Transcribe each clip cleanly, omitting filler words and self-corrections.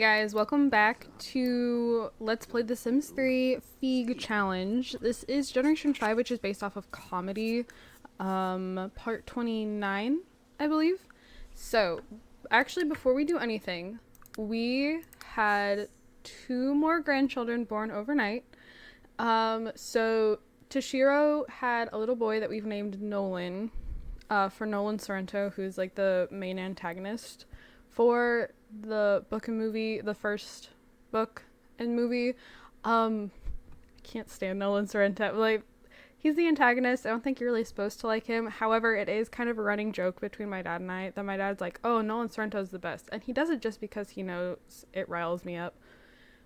Guys, welcome back to Let's Play The Sims 3 FEGG Challenge. This is Generation 5, which is based off of comedy, part 29, I believe. So, actually, before we do anything, we had 2 more grandchildren born overnight. So Toshiro had a little boy that we've named Nolan, for Nolan Sorrento, who's like the main antagonist for the book and movie, the first book and movie. I can't stand Nolan Sorrento. Like, he's the antagonist. I don't think you're really supposed to like him. However, it is kind of a running joke between my dad and I that my dad's like, oh, Nolan Sorrento's the best. And he does it just because he knows it riles me up.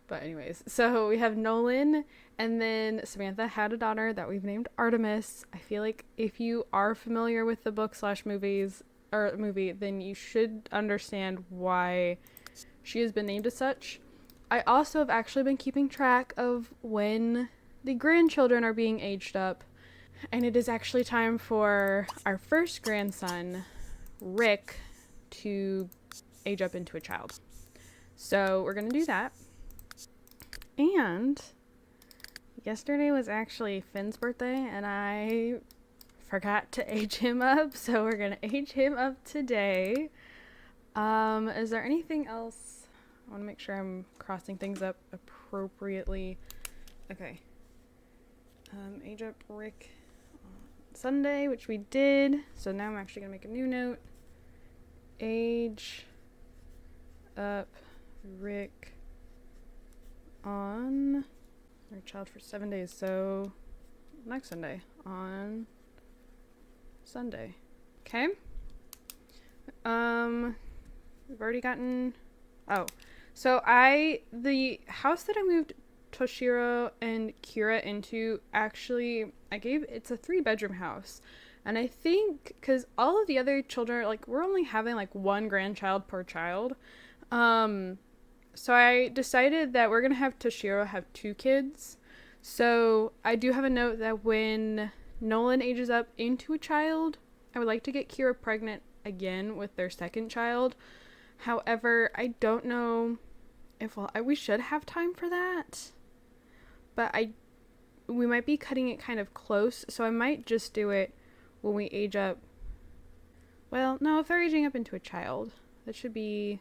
But anyways, so we have Nolan, and then Samantha had a daughter that we've named Artemis. I feel like if you are familiar with the book / movies, or movie, then you should understand why she has been named as such. I also have actually been keeping track of when the grandchildren are being aged up, and it is actually time for our first grandson, Rick, to age up into a child. So we're gonna do that. And yesterday was actually Finn's birthday, and I forgot to age him up, so we're gonna age him up today. Is there anything else? I want to make sure I'm crossing things up appropriately. Okay. Age up Rick on Sunday, which we did. So now I'm actually gonna make a new note. Age up Rick on our child for 7 days, so next Sunday, on Sunday. Okay. We've already gotten, so the house that I moved Toshiro and Kira into, actually, it's a 3-bedroom house, and I think, because all of the other children, like, we're only having, like, 1 grandchild per child, so I decided that we're going to have Toshiro have 2 kids. So I do have a note that when Nolan ages up into a child, I would like to get Kira pregnant again with their second child. However, I don't know if we should have time for that. But we might be cutting it kind of close, so I might just do it when we age up. Well, no, if they're aging up into a child, that should be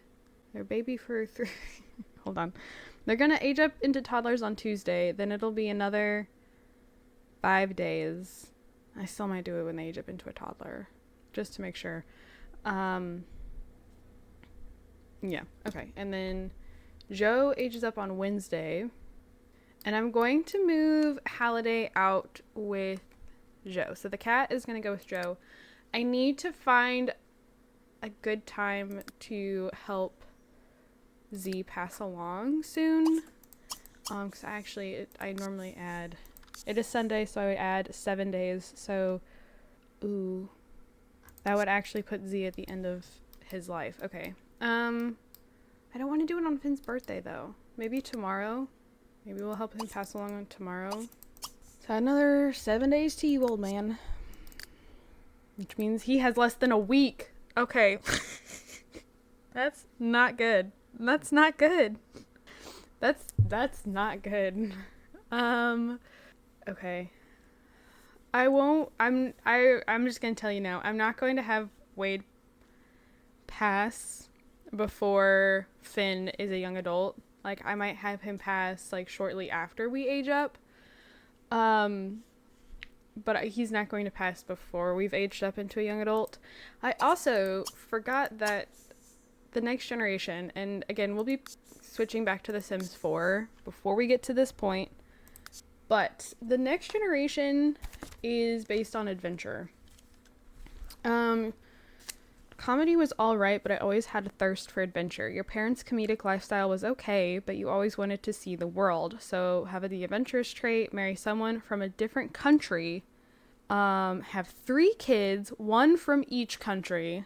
their baby for 3. Hold on. They're going to age up into toddlers on Tuesday. Then it'll be another 5 days. I still might do it when they age up into a toddler, just to make sure. Yeah. Okay. And then Joe ages up on Wednesday. And I'm going to move Halliday out with Joe. So the cat is going to go with Joe. I need to find a good time to help Z pass along soon, because I normally add, it is Sunday, so I would add 7 days, so that would actually put Z at the end of his life. Okay, I don't want to do it on Finn's birthday though. Maybe tomorrow. Maybe we'll help him pass along on tomorrow. So another 7 days to you, old man, which means he has less than a week. Okay. That's not good. That's not good. That's not good. Okay. I'm just gonna tell you now, I'm not going to have Wade pass before Finn is a young adult. Like, I might have him pass, like, shortly after we age up. But he's not going to pass before we've aged up into a young adult. I also forgot that the next generation, and again, we'll be switching back to The Sims 4 before we get to this point, but the next generation is based on adventure. Comedy was alright, but I always had a thirst for adventure. Your parents' comedic lifestyle was okay, but you always wanted to see the world. So have the adventurous trait, marry someone from a different country, have 3 kids, 1 from each country,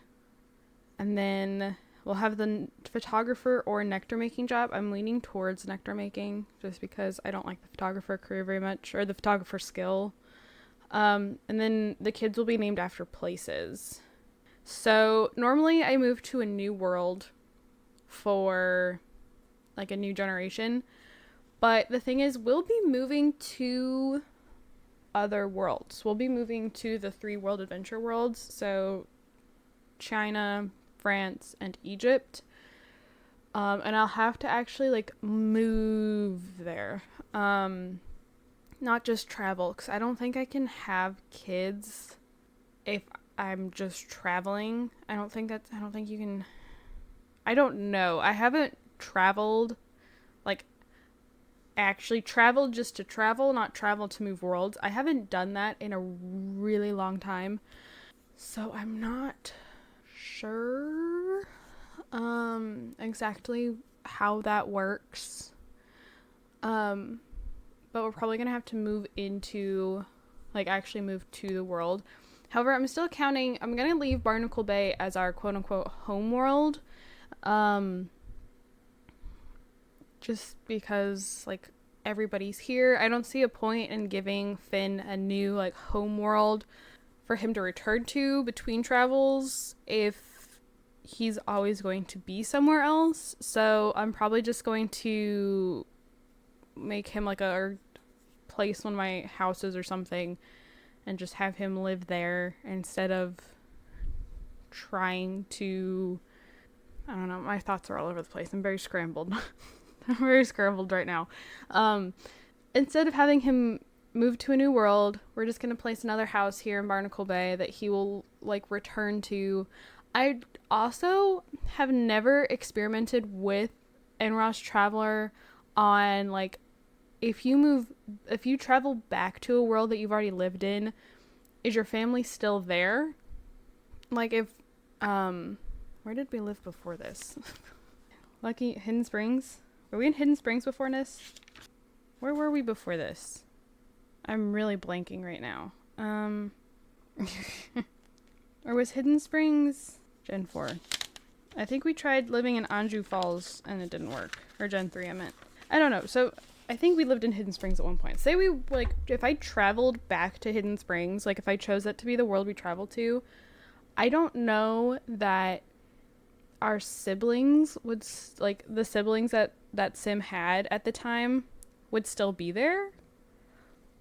and then we'll have the photographer or nectar making job. I'm leaning towards nectar making just because I don't like the photographer career very much, or the photographer skill. And then the kids will be named after places. So normally I move to a new world for like a new generation. But the thing is, we'll be moving to other worlds. We'll be moving to the 3 world adventure worlds. So China, France, and Egypt. And I'll have to actually like move there. Not just travel, because I don't think I can have kids if I'm just traveling. I don't think you can. I don't know. I haven't traveled, like, actually traveled just to travel, not travel to move worlds. I haven't done that in a really long time. So I'm not sure exactly how that works. But we're probably going to have to move into, like, actually move to the world. However, I'm still counting, I'm going to leave Barnacle Bay as our quote-unquote home world. Just because, like, everybody's here. I don't see a point in giving Finn a new, like, home world for him to return to between travels if he's always going to be somewhere else. So I'm probably just going to make him like or place one of my houses or something and just have him live there instead of trying to, I don't know, my thoughts are all over the place. I'm very scrambled. I'm very scrambled right now. Instead of having him move to a new world, we're just going to place another house here in Barnacle Bay that he will like return to. I also have never experimented with Enross Traveler on like if you travel back to a world that you've already lived in, is your family still there? Like if where did we live before this? Lucky Hidden Springs? Were we in Hidden Springs before this? Where were we before this? I'm really blanking right now. Or was Hidden Springs Gen 4? I think we tried living in Anju Falls and it didn't work. Or Gen 3, I meant. I don't know. So I think we lived in Hidden Springs at one point. Say we, like, if I traveled back to Hidden Springs, like if I chose that to be the world we traveled to, I don't know that our siblings would, like, the siblings that Sim had at the time would still be there.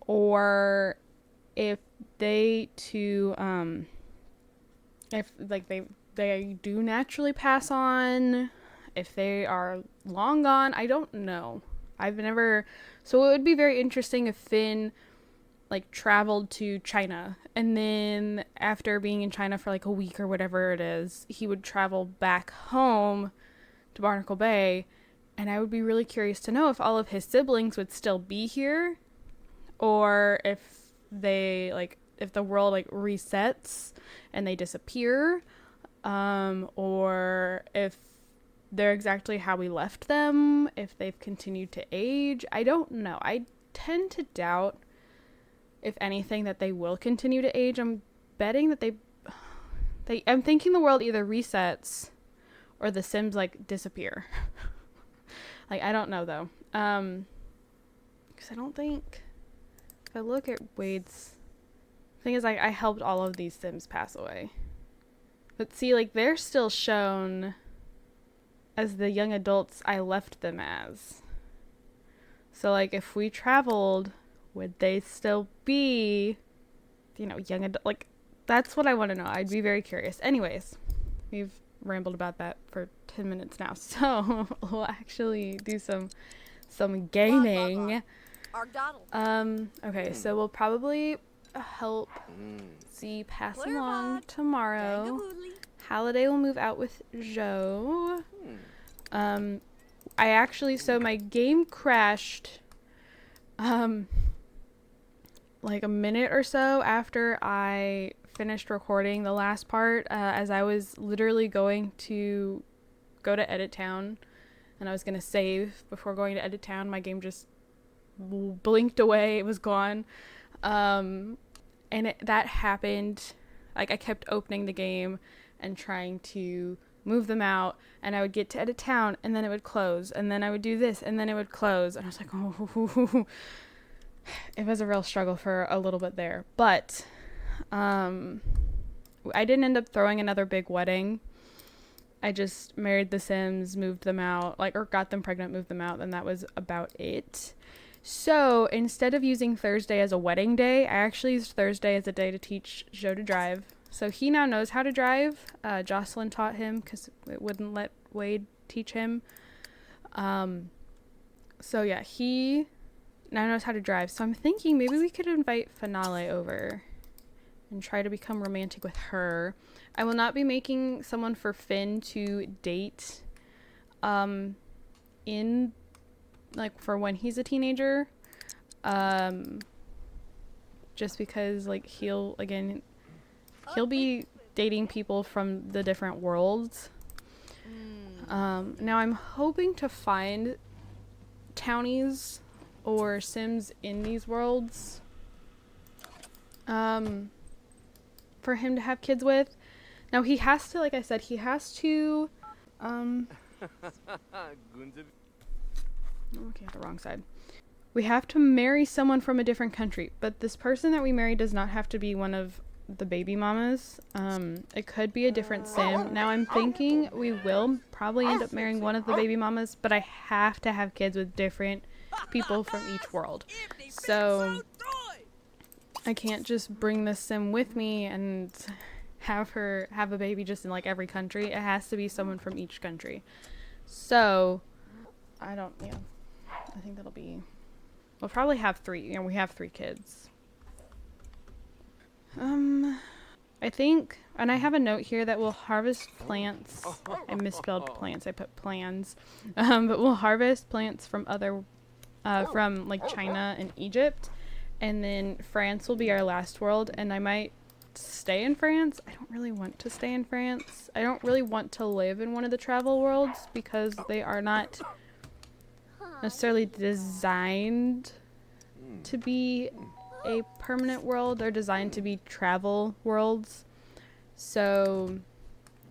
Or if they too, if, like, they do naturally pass on, if they are long gone, I don't know. I've never, so it would be very interesting if Finn, like, traveled to China, and then after being in China for, like, a week or whatever it is, he would travel back home to Barnacle Bay, and I would be really curious to know if all of his siblings would still be here, or if they, like, if the world, like, resets and they disappear, or if they're exactly how we left them, if they've continued to age. I don't know. I tend to doubt, if anything, that they will continue to age. I'm betting that I'm thinking the world either resets or the Sims, like, disappear. Like, I don't know, though. Because I don't think, if I look at Wade's, thing is, I helped all of these Sims pass away. But see, like, they're still shown as the young adults I left them as. So, like, if we traveled, would they still be, you know, young adult? Like, that's what I want to know. I'd be very curious. Anyways, we've rambled about that for 10 minutes now. So, we'll actually do some gaming. Okay, so we'll probably help Z pass along tomorrow. Halliday will move out with Joe. I actually, so my game crashed like a minute or so after I finished recording the last part, as I was literally going to go to Edit Town, and I was going to save before going to Edit Town. My game just blinked away. It was gone. And that happened. Like, I kept opening the game and trying to move them out, and I would get to Edit Town, and then it would close, and then I would do this, and then it would close, and I was like, oh, it was a real struggle for a little bit there, but, I didn't end up throwing another big wedding, I just married the Sims, moved them out, like, or got them pregnant, moved them out, and that was about it. So instead of using Thursday as a wedding day, I actually used Thursday as a day to teach Joe to drive. So he now knows how to drive. Jocelyn taught him because it wouldn't let Wade teach him. So yeah, he now knows how to drive. So I'm thinking maybe we could invite Finale over and try to become romantic with her. I will not be making someone for Finn to date in, like, for when he's a teenager. Just because, like, he'll be dating people from the different worlds. Now I'm hoping to find townies or Sims in these worlds for him to have kids with. Now he has to, like I said, he has to I'm looking at the wrong side. We have to marry someone from a different country, but this person that we marry does not have to be one of the baby mamas. It could be a different Sim. Now I'm thinking we will probably end up marrying one of the baby mamas, but I have to have kids with different people from each world. So I can't just bring this Sim with me and have a baby just in, like, every country. It has to be someone from each country. So I think that'll be, we'll probably have 3. We have 3 kids. I think, and I have a note here that we'll harvest plants. I misspelled plants. I put plans. But we'll harvest plants from other, from, like, China and Egypt. And then France will be our last world. And I might stay in France. I don't really want to stay in France. I don't really want to live in one of the travel worlds because they are not necessarily designed to be a permanent world. They're designed to be travel worlds. So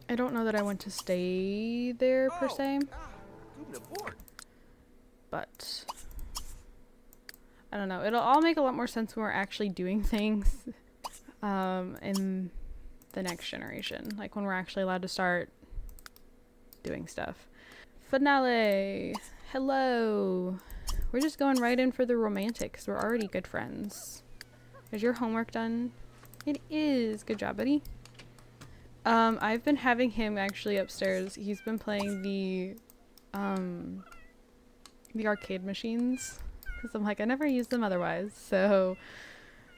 I don't know that I want to stay there per se. But I don't know. It'll all make a lot more sense when we're actually doing things in the next generation. Like when we're actually allowed to start doing stuff. Finale. Hello. We're just going right in for the romantic because we're already good friends. Is your homework done? It is. Good job, buddy. I've been having him actually upstairs. He's been playing the arcade machines because I'm like, I never use them otherwise, so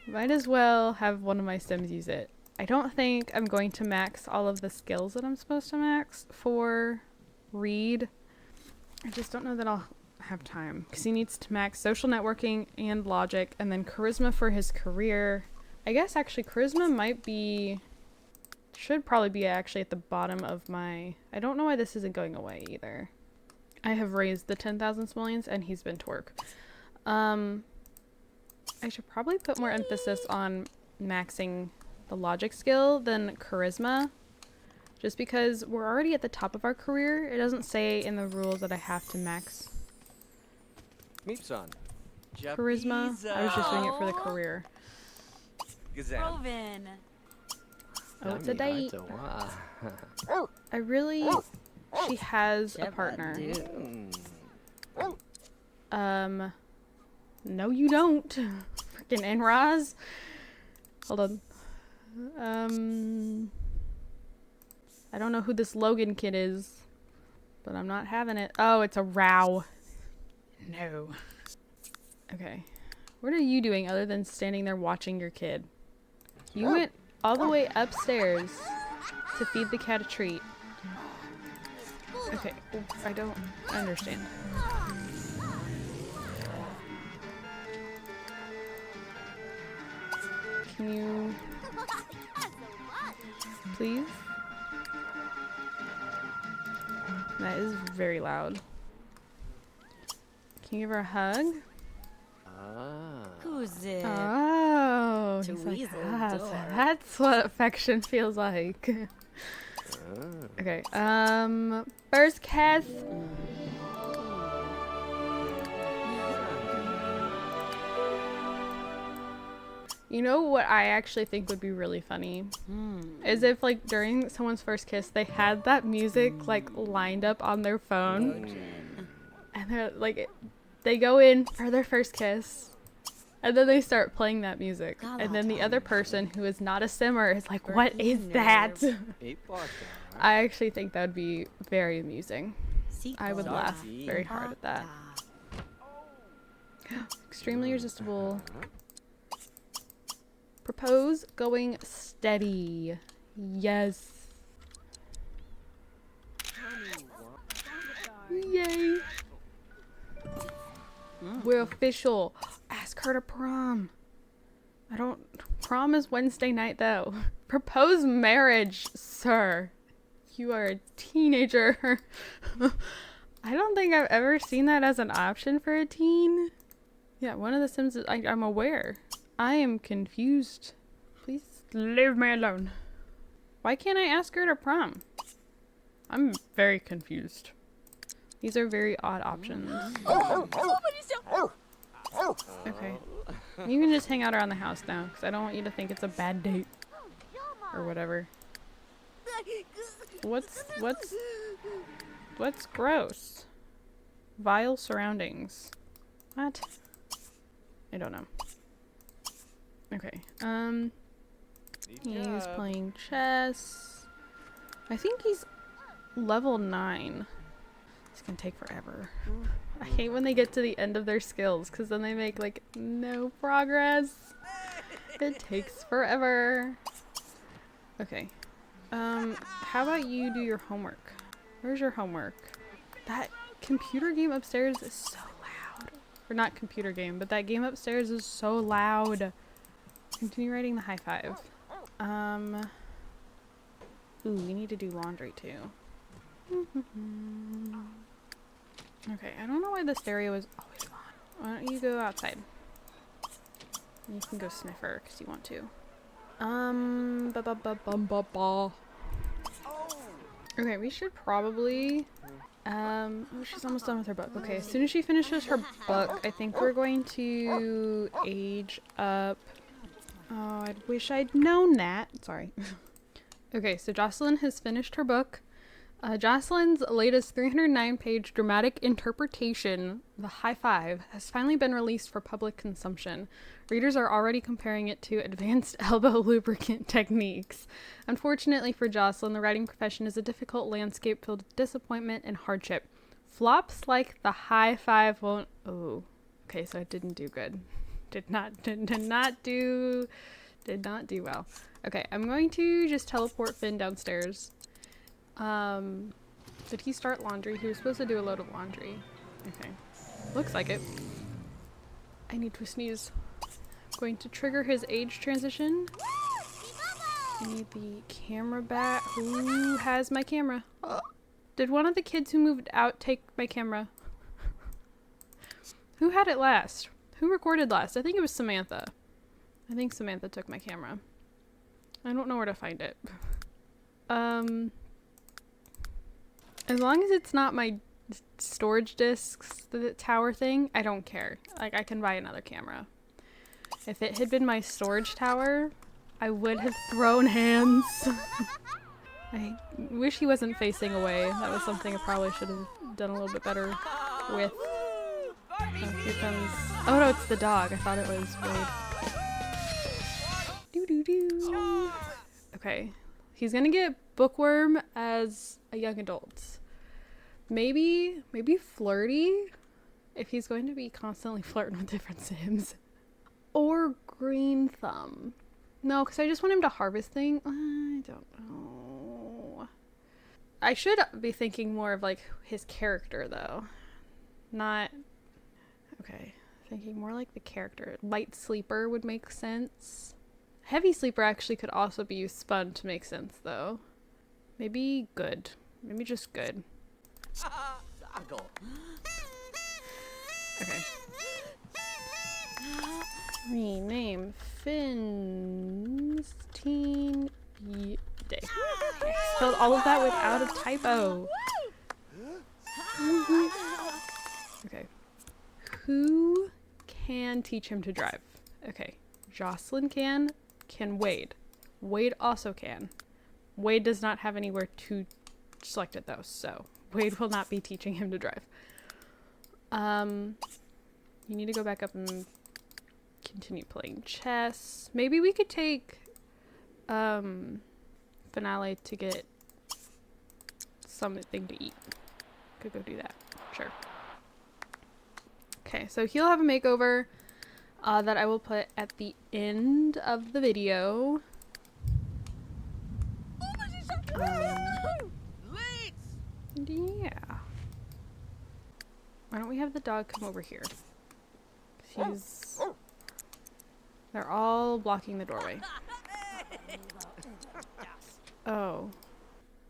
might as well have one of my Sims use it. I don't think I'm going to max all of the skills that I'm supposed to max for Reed. I just don't know that I'll have time because he needs to max social networking and logic and then charisma for his career. I guess actually charisma should probably be actually at the bottom of my, I don't know why this isn't going away either. I have raised the 10,000 simoleons and he's been twerk. I should probably put more emphasis on maxing the logic skill than charisma. Just because we're already at the top of our career. It doesn't say in the rules that I have to max charisma. I was just doing it for the career. Oh, it's a date. She has a partner. No you don't. Freaking Enraz. Hold on. I don't know who this Logan kid is, but I'm not having it. Oh, it's a row. No. Okay. What are you doing other than standing there watching your kid? You went all the way upstairs to feed the cat a treat. Okay. I don't understand. Can you please? That is very loud. Can you give her a hug? Oh, he's like, that's what affection feels like. Okay, first kiss. You know what I actually think would be really funny? Is if like during someone's first kiss, they had that music like lined up on their phone. And they're like, they go in for their first kiss. And then they start playing that music. And then the other person who is not a simmer is like, what is that? I actually think that would be very amusing. I would laugh very hard at that. Extremely irresistible. Propose going steady. Yes. Yay. We're official. Ask her to prom. Prom is Wednesday night though. Propose marriage, sir. You are a teenager. I don't think I've ever seen that as an option for a teen. Yeah, one of the Sims is, I'm aware. I am confused. Please leave me alone. Why can't I ask her to prom? I'm very confused. These are very odd options. Okay. You can just hang out around the house now, because I don't want you to think it's a bad date. Or whatever. What's gross? Vile surroundings. What? I don't know. Okay. He's playing chess. I think he's level 9. This can take forever. I hate when they get to the end of their skills, because then they make like no progress. It takes forever. Okay. How about you do your homework? Where's your homework? That computer game upstairs is so loud. Or not computer game, but that game upstairs is so loud. Continue writing the high five. Ooh, we need to do laundry too. Okay, I don't know why the stereo is always on. Why don't you go outside? You can go sniff her because you want to. Okay, we should probably oh, she's almost done with her book. Okay, as soon as she finishes her book, I think we're going to age up. Oh, I wish I'd known that. Sorry. Okay, so Jocelyn has finished her book. Jocelyn's latest 309-page dramatic interpretation, The High Five, has finally been released for public consumption. Readers are already comparing it to advanced elbow lubricant techniques. Unfortunately for Jocelyn, the writing profession is a difficult landscape filled with disappointment and hardship. Flops like The High Five won't... Oh, okay, so it didn't do good. Did not do well. Okay, I'm going to just teleport Finn downstairs. Did he start laundry? He was supposed to do a load of laundry. Okay. Looks like it. I need to sneeze. I'm going to trigger his age transition. I need the camera back. Who has my camera? Oh. Did one of the kids who moved out take my camera? Who had it last? Who recorded last? I think it was Samantha. I think Samantha took my camera. I don't know where to find it. As long as it's not my storage discs, the tower thing, I don't care. Like, I can buy another camera. If it had been my storage tower, I would have thrown hands. I wish he wasn't facing away. That was something I probably should have done a little bit better with. Oh, here comes... Oh no, it's the dog. I thought it was Wade. Doo-doo-doo. Okay. He's gonna get bookworm as a young adult. Maybe flirty, if he's going to be constantly flirting with different Sims. Or green thumb. No, because I just want him to harvest things. I don't know. I should be thinking more of like his character though. Not... Okay. Thinking more like the character. Light sleeper would make sense. Heavy sleeper actually could also be spun to make sense though. Maybe good. Maybe just good. Okay. Rename Finn's teen day. I spelled all of that without a typo. Okay. Who can teach him to drive? Okay. Jocelyn can Wade. Wade also can. Wade does not have anywhere to select it though, so Wade will not be teaching him to drive. You need to go back up and continue playing chess. Maybe we could take Finale to get something to eat. Could go do that. Sure. Okay, so he'll have a makeover that I will put at the end of the video. Yeah. Why don't we have the dog come over here? They're all blocking the doorway. Oh.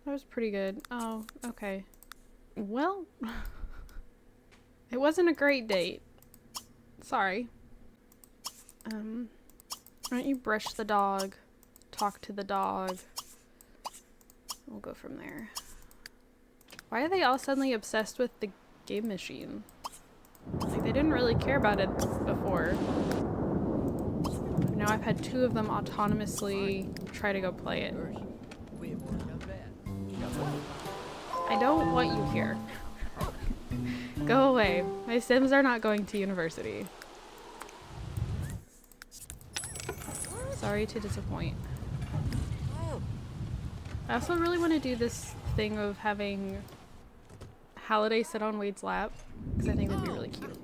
That was pretty good. Oh, okay. Well, it wasn't a great date. Sorry. Why don't you brush the dog, talk to the dog. We'll go from there. Why are they all suddenly obsessed with the game machine? Like, they didn't really care about it before. Now I've had 2 of them autonomously try to go play it. I don't want you here. Go away. My Sims are not going to university. Sorry to disappoint. I also really want to do this thing of having Halliday sit on Wade's lap, because I think that'd be really cute.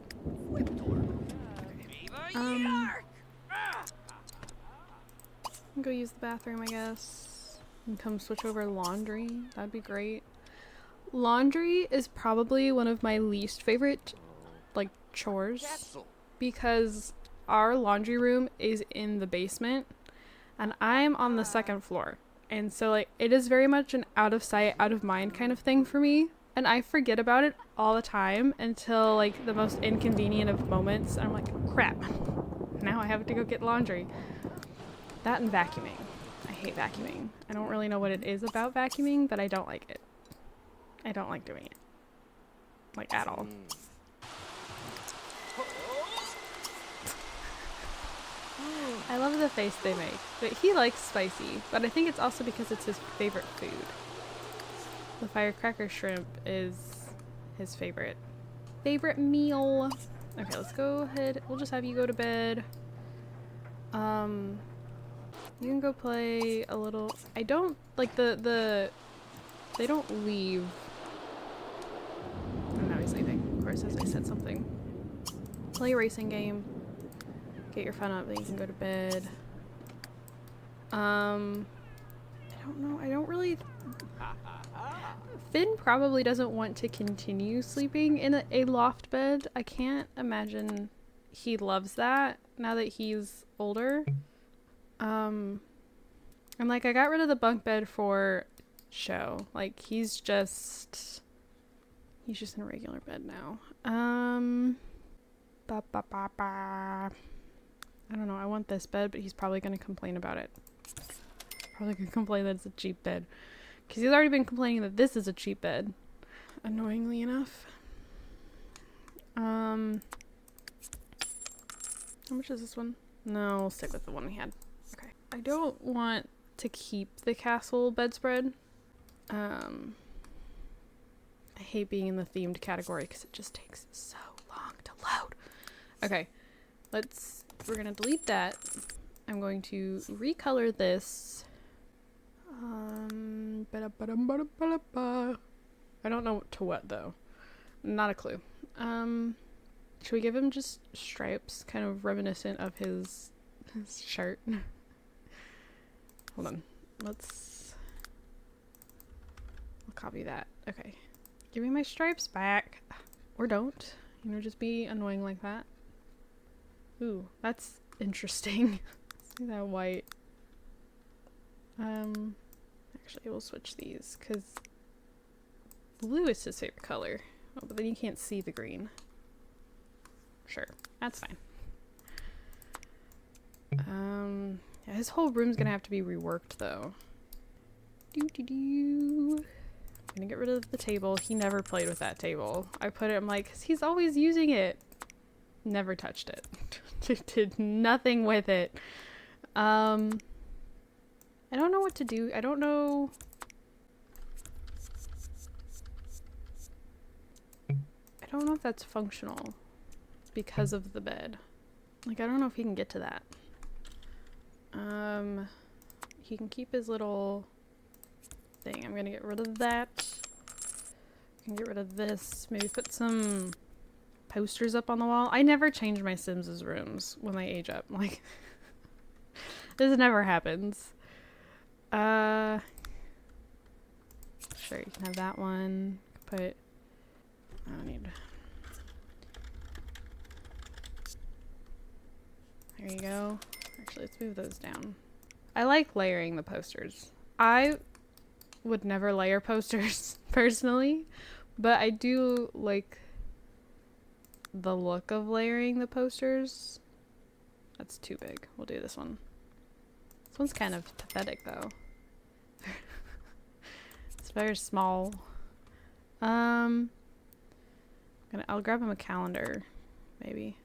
Go use the bathroom, I guess. And come switch over laundry. That'd be great. Laundry is probably one of my least favorite, like, chores, because our laundry room is in the basement, and I'm on the 2nd floor. And so, like, it is very much an out of sight, out of mind kind of thing for me. And I forget about it all the time until, like, the most inconvenient of moments. And I'm like, crap, now I have to go get laundry. That and vacuuming. I hate vacuuming. I don't really know what it is about vacuuming, but I don't like it. I don't like doing it. Like, at all. I love the face they make. But he likes spicy, but I think it's also because it's his favorite food. The firecracker shrimp is his favorite meal. Okay, let's go ahead. We'll just have you go to bed. You can go play a little. I don't like they don't leave. Oh, now he's leaving. Of course, as I said something. Play a racing game. Get your fun up, then you can go to bed. I don't know. I don't really. Finn probably doesn't want to continue sleeping in a loft bed. I can't imagine he loves that now that he's older. And like, I got rid of the bunk bed for show. Like, he's just in a regular bed now. I don't know. I want this bed, but he's probably going to complain about it. Probably going to complain that it's a cheap bed. Because he's already been complaining that this is a cheap bed. Annoyingly enough. How much is this one? No, we'll stick with the one we had. Okay. I don't want to keep the castle bedspread. I hate being in the themed category because it just takes so long to load. Okay. We're gonna delete that. I'm going to recolor this. I don't know to what though. Not a clue. Should we give him just stripes, kind of reminiscent of his shirt? Hold on. I'll copy that. Okay. Give me my stripes back. Or don't. You know, just be annoying like that. Ooh, that's interesting. See that white. Actually, we'll switch these because blue is his favorite color. Oh, but then you can't see the green. Sure, that's fine. Yeah, his whole room's gonna have to be reworked though. I'm gonna get rid of the table. He never played with that table. I put it, I'm like, 'cause he's always using it. Never touched it. Did nothing with it. I don't know what to do. I don't know. I don't know if that's functional because of the bed. Like, I don't know if he can get to that. He can keep his little thing. I'm gonna get rid of that. I can get rid of this. Maybe put some posters up on the wall. I never change my Sims' rooms when they age up. Like, this never happens. Sure, you can have that one. Put, I don't need. There you go. Actually, let's move those down. I like layering the posters. I would never layer posters personally, but I do like the look of layering the posters. That's too big. We'll do this one. This one's kind of pathetic though. It's very small. I'll grab him a calendar, maybe.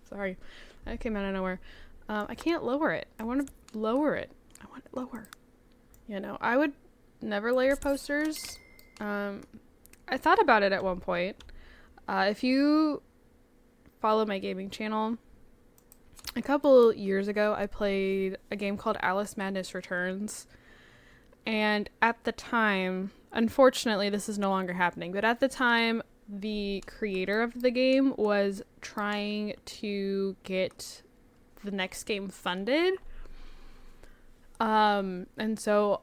Sorry, that came out of nowhere. I can't lower it. I want to lower it. I want it lower. You know, I would never layer posters. I thought about it at one point. If you follow my gaming channel, a couple years ago I played a game called Alice Madness Returns. And at the time, unfortunately this is no longer happening, but at the time the creator of the game was trying to get the next game funded. And so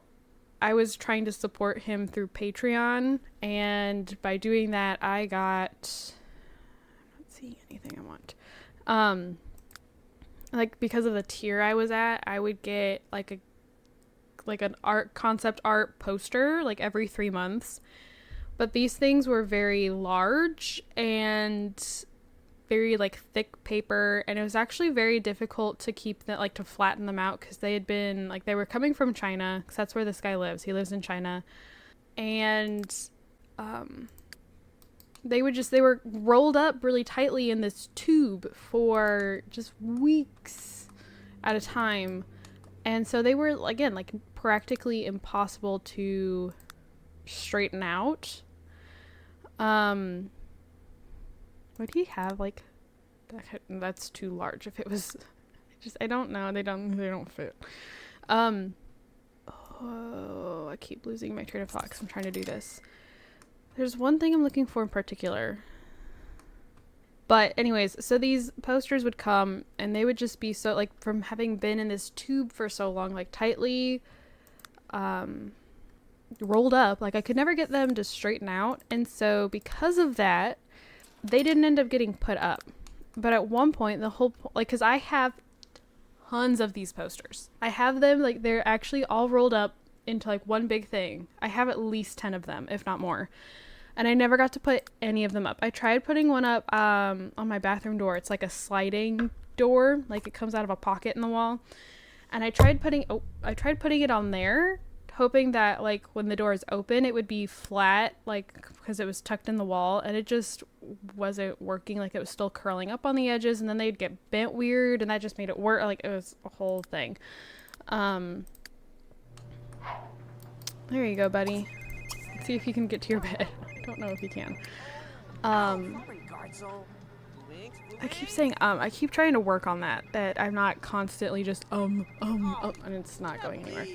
I was trying to support him through Patreon, and by doing that I got, I'm not seeing anything I want. Like, because of the tier I was at, I would get like an concept art poster like every 3 months. But these things were very large and very like thick paper, and it was actually very difficult to keep them, like to flatten them out, because they had been like, they were coming from China, because that's where this guy lives. He lives in China. And they were rolled up really tightly in this tube for just weeks at a time. And so they were, again, like practically impossible to straighten out. Would he have like that's too large if it was I don't know, they don't fit. Oh, I keep losing my train of thought because I'm trying to do this. There's one thing I'm looking for in particular. But anyways, so these posters would come and they would just be so, like, from having been in this tube for so long, like tightly rolled up, like I could never get them to straighten out. And so because of that, they didn't end up getting put up. But at one point, the whole, like, because I have tons of these posters. I have them, like, they're actually all rolled up into like one big thing. I have at least 10 of them, if not more. And I never got to put any of them up. I tried putting one up on my bathroom door. It's like a sliding door, like it comes out of a pocket in the wall. And I tried putting it on there, hoping that like when the door is open, it would be flat, like because it was tucked in the wall, and it just wasn't working. Like it was still curling up on the edges, and then they'd get bent weird, and that just made it work. Like it was a whole thing. There you go, buddy. Let's see if you can get to your bed. I don't know if you can. I keep saying I keep trying to work on that I'm not constantly just and it's not going anywhere.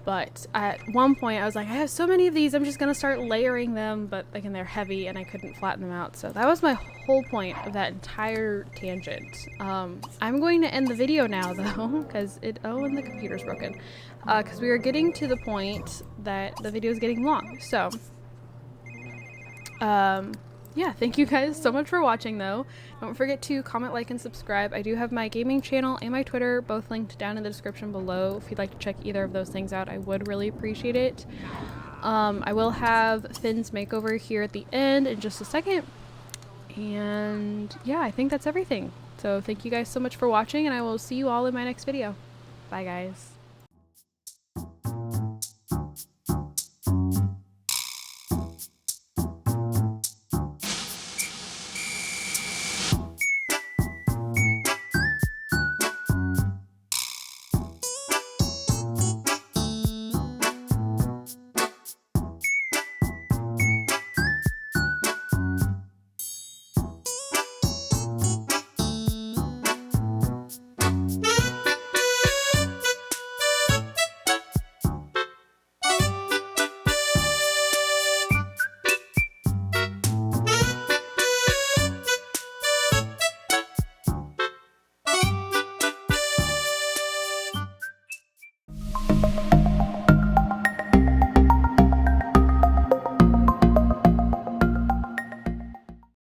But at one point I was like, I have so many of these, I'm just gonna start layering them, but like, and they're heavy and I couldn't flatten them out. So that was my whole point of that entire tangent. I'm going to end the video now though, because and the computer's broken. Because we are getting to the point that the video is getting long. So yeah, thank you guys so much for watching though. Don't forget to comment, like, and subscribe. I do have my gaming channel and my Twitter both linked down in the description below. If you'd like to check either of those things out, I would really appreciate it. I will have Finn's makeover here at the end in just a second. And yeah, I think that's everything. So thank you guys so much for watching, and I will see you all in my next video. Bye guys.